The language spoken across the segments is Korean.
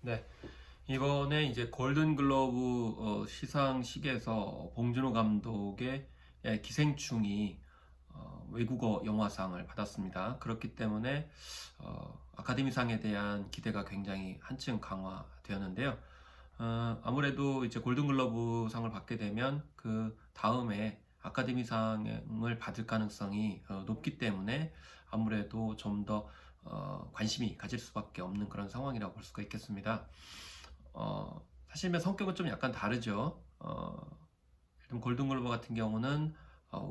네, 이번에 이제 골든 글러브 시상식에서 봉준호 감독의 기생충이 외국어 영화상을 받았습니다. 그렇기 때문에 아카데미상에 대한 기대가 굉장히 한층 강화되었는데요. 아무래도 이제 골든 글러브 상을 받게 되면 그 다음에 아카데미상을 받을 가능성이 높기 때문에 아무래도 좀 더 관심이 가질 수밖에 없는 그런 상황이라고 볼 수가 있겠습니다. 사실 성격은 좀 약간 다르죠. 일단 골든글로버 같은 경우는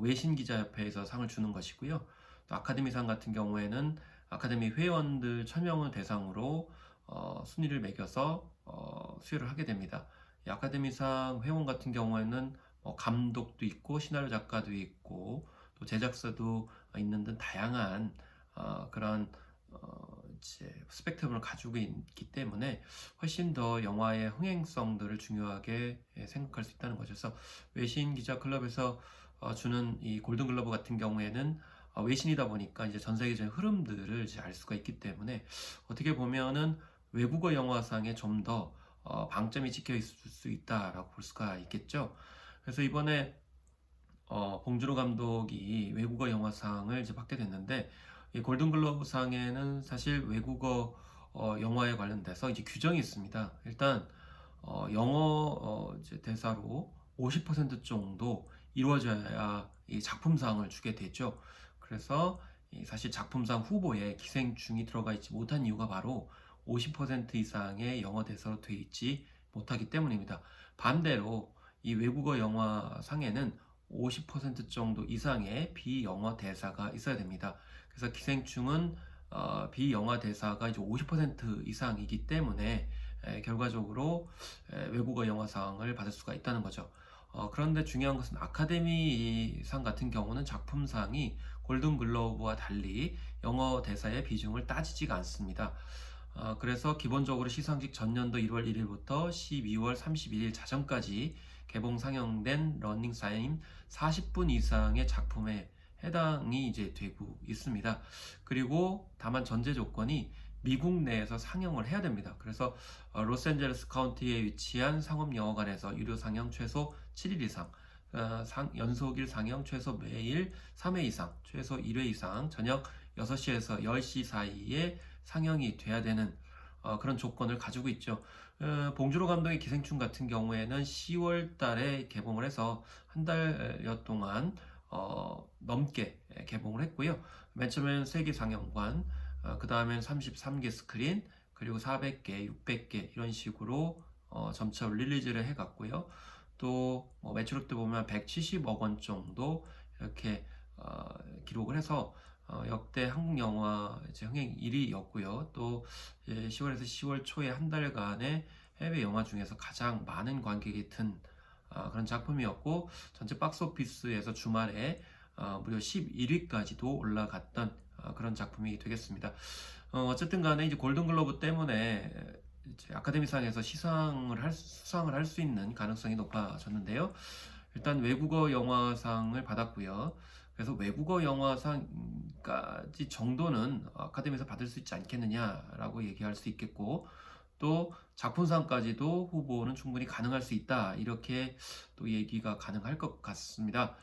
외신 기자협회에서 상을 주는 것이고요. 또 아카데미상 같은 경우에는 아카데미 회원들 1000명을 대상으로 순위를 매겨서 수여를 하게 됩니다. 이 아카데미상 회원 같은 경우에는 감독도 있고 시나리오 작가도 있고 또 제작사도 있는 등 다양한 그런 이제 스펙트럼을 가지고 있기 때문에 훨씬 더 영화의 흥행성들을 중요하게 생각할 수 있다는 거죠. 그래서 외신 기자 클럽에서 주는 이 골든 글러브 같은 경우에는 외신이다 보니까 이제 전 세계적인 흐름들을 이제 알 수가 있기 때문에 어떻게 보면은 외국어 영화상에 좀 더 방점이 찍혀 있을 수 있다라고 볼 수가 있겠죠. 그래서 이번에 봉준호 감독이 외국어 영화상을 이제 받게 됐는데 이 골든글로브상에는 사실 외국어 영화에 관련돼서 이제 규정이 있습니다. 일단 영어 이제 대사로 50% 정도 이루어져야 이 작품상을 주게 되죠. 그래서 이 사실 작품상 후보에 기생충이 들어가 있지 못한 이유가 바로 50% 이상의 영어 대사로 되어 있지 못하기 때문입니다. 반대로 이 외국어 영화상에는 50% 정도 이상의 비영어 대사가 있어야 됩니다. 그래서 기생충은 비영어 대사가 이제 50% 이상이기 때문에 결과적으로 외국어 영화상을 받을 수가 있다는 거죠. 그런데 중요한 것은 아카데미상 같은 경우는 작품상이 골든글로브와 달리 영어 대사의 비중을 따지지가 않습니다. 그래서 기본적으로 시상식 전년도 1월 1일부터 12월 31일 자정까지 개봉 상영된 러닝타임 40분 이상의 작품에 해당이 이제 되고 있습니다. 그리고 다만 전제 조건이 미국 내에서 상영을 해야 됩니다. 그래서 로스앤젤레스 카운티에 위치한 상업영화관에서 유료 상영 최소 7일 이상, 연속일 상영 최소 매일 3회 이상, 최소 1회 이상, 저녁 6시에서 10시 사이에 상영이 돼야 되는 그런 조건을 가지고 있죠. 봉준호 감독의 기생충 같은 경우에는 10월 달에 개봉을 해서 한 달여 동안 넘게 개봉을 했고요. 맨 처음에는 세계 상영관, 그 다음엔 33개 스크린, 그리고 400개, 600개 이런 식으로 점차 릴리즈를 해갔고요. 또 매출액도 보면 170억 원 정도 이렇게 기록을 해서 역대 한국 영화 이제 흥행 1위였고요. 또 10월에서 10월 초에 한 달간의 해외 영화 중에서 가장 많은 관객이 든 그런 작품이었고 전체 박스오피스에서 주말에 무려 11위까지도 올라갔던 그런 작품이 되겠습니다. 어쨌든 간에 이제 골든글로브 때문에 이제 아카데미상에서 수상을 할 수 있는 가능성이 높아졌는데요. 일단 외국어 영화상을 받았고요. 그래서 외국어 영화상까지 정도는 아카데미에서 받을 수 있지 않겠느냐라고 얘기할 수 있겠고, 또 작품상까지도 후보는 충분히 가능할 수 있다, 이렇게 또 얘기가 가능할 것 같습니다.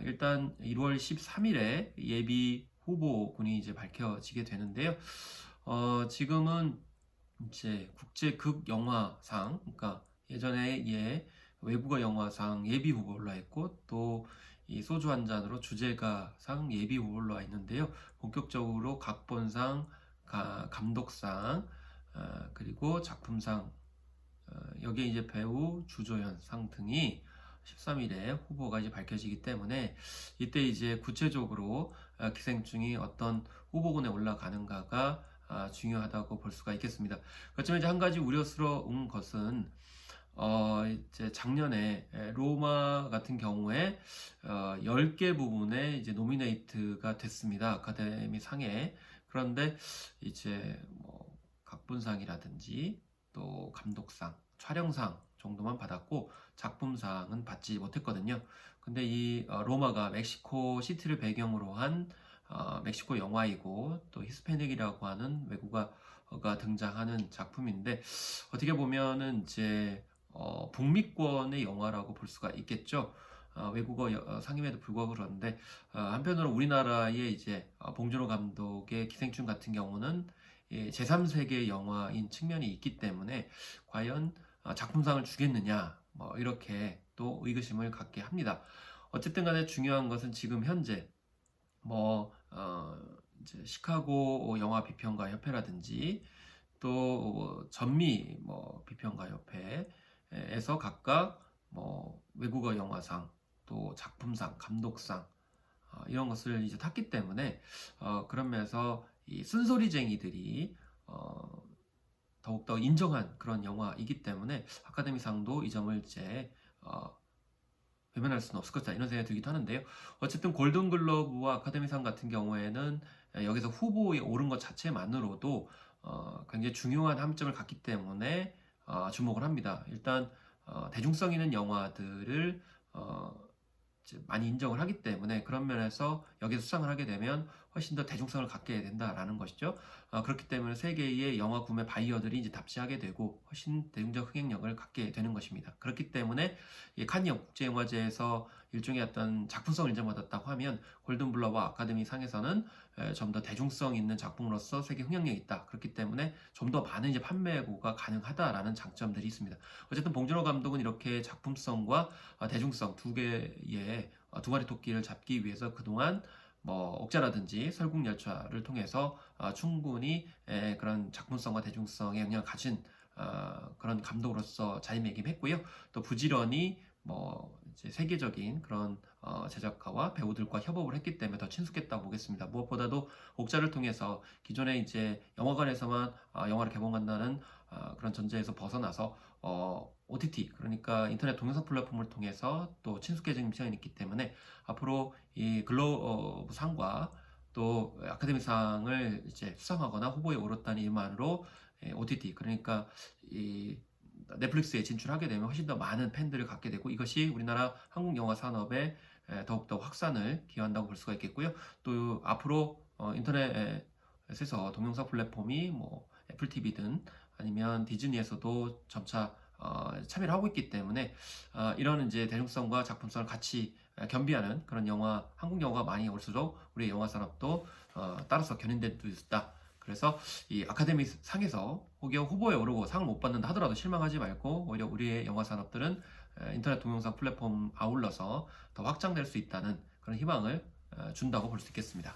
일단 1월 13일에 예비 후보군이 이제 밝혀지게 되는데요. 지금은 이제 국제극 영화상, 그러니까 예전에 외국어 영화상 예비 후보 올라 있고, 또 이 소주 한 잔으로 주제가상 예비 후보 올라 있는데요. 본격적으로 각본상, 감독상, 그리고 작품상, 여기에 이제 배우, 주조연상 등이 13일에 후보가 이제 밝혀지기 때문에 이때 이제 구체적으로 기생충이 어떤 후보군에 올라가는가가 중요하다고 볼 수가 있겠습니다. 그렇지만 이제 한 가지 우려스러운 것은 이제 작년에 로마 같은 경우에 10개 부분에 이제 노미네이트가 됐습니다. 아카데미 상에. 그런데 이제 뭐 각본상이라든지 또 감독상, 촬영상 정도만 받았고 작품상은 받지 못했거든요. 근데 이 로마가 멕시코 시티를 배경으로 한 멕시코 영화이고 또 히스패닉이라고 하는 외국어 외국어가 등장하는 작품인데 어떻게 보면은 이제 북미권의 영화라고 볼 수가 있겠죠. 외국어 상임에도 불구하고 그러는데 한편으로 우리나라의 이제 봉준호 감독의 기생충 같은 경우는 제3세계 영화인 측면이 있기 때문에 과연 작품상을 주겠느냐 뭐 이렇게 또 의구심을 갖게 합니다. 어쨌든 간에 중요한 것은 지금 현재 뭐 이제 시카고 영화 비평가 협회라든지 또 전미 뭐 비평가 협회에서 각각 뭐 외국어 영화상 또 작품상 감독상 이런 것을 이제 탔기 때문에 그런 면에서 이 쓴소리쟁이들이 더욱더 인정한 그런 영화이기 때문에 아카데미상도 이 점을 이제 외면할 수는 없을 것이다 이런 생각이 들기도 하는데요. 어쨌든 골든글러브와 아카데미상 같은 경우에는 여기서 후보에 오른 것 자체만으로도 굉장히 중요한 함점을 갖기 때문에 주목을 합니다. 일단 대중성 있는 영화들을 이제 많이 인정을 하기 때문에 그런 면에서 여기서 수상을 하게 되면 훨씬 더 대중성을 갖게 된다라는 것이죠. 그렇기 때문에 세계의 영화 구매 바이어들이 이제 답시하게 되고 훨씬 대중적 흥행력을 갖게 되는 것입니다. 그렇기 때문에 이 칸 국제영화제에서 일종의 어떤 작품성을 인정받았다고 하면 골든블러와 아카데미 상에서는 좀 더 대중성 있는 작품으로서 세계 흥행력이 있다. 그렇기 때문에 좀 더 많은 이제 판매고가 가능하다라는 장점들이 있습니다. 어쨌든 봉준호 감독은 이렇게 작품성과 대중성 두 개의 두 마리 토끼를 잡기 위해서 그동안 뭐 옥자라든지 설국열차를 통해서 충분히 그런 작품성과 대중성의 영향을 가진 그런 감독으로서 자리매김했고요. 또 부지런히 뭐 이제 세계적인 그런 제작가와 배우들과 협업을 했기 때문에 더 친숙했다고 보겠습니다. 무엇보다도 옥자를 통해서 기존에 이제 영화관에서만 영화를 개봉한다는 그런 전제에서 벗어나서 OTT 그러니까 인터넷 동영상 플랫폼을 통해서 또 친숙해진 시간이 있기 때문에 앞으로 이 글로브 상과 또 아카데미상을 이제 수상하거나 후보에 오랐다는 이만으로 OTT 그러니까 이 넷플릭스에 진출하게 되면 훨씬 더 많은 팬들을 갖게 되고 이것이 우리나라 한국 영화 산업에 더욱더 확산을 기여한다고 볼 수가 있겠고요. 또 앞으로 인터넷에서 동영상 플랫폼이 뭐 애플 TV든 아니면 디즈니에서도 점차 참여를 하고 있기 때문에 이런 이제 대중성과 작품성을 같이 겸비하는 그런 영화, 한국 영화가 많이 올수록 우리 영화 산업도 따라서 견인될 수 있다. 그래서 이 아카데미 상에서 혹여 후보에 오르고 상을 못 받는다 하더라도 실망하지 말고 오히려 우리의 영화 산업들은 인터넷 동영상 플랫폼 아울러서 더 확장될 수 있다는 그런 희망을 준다고 볼 수 있겠습니다.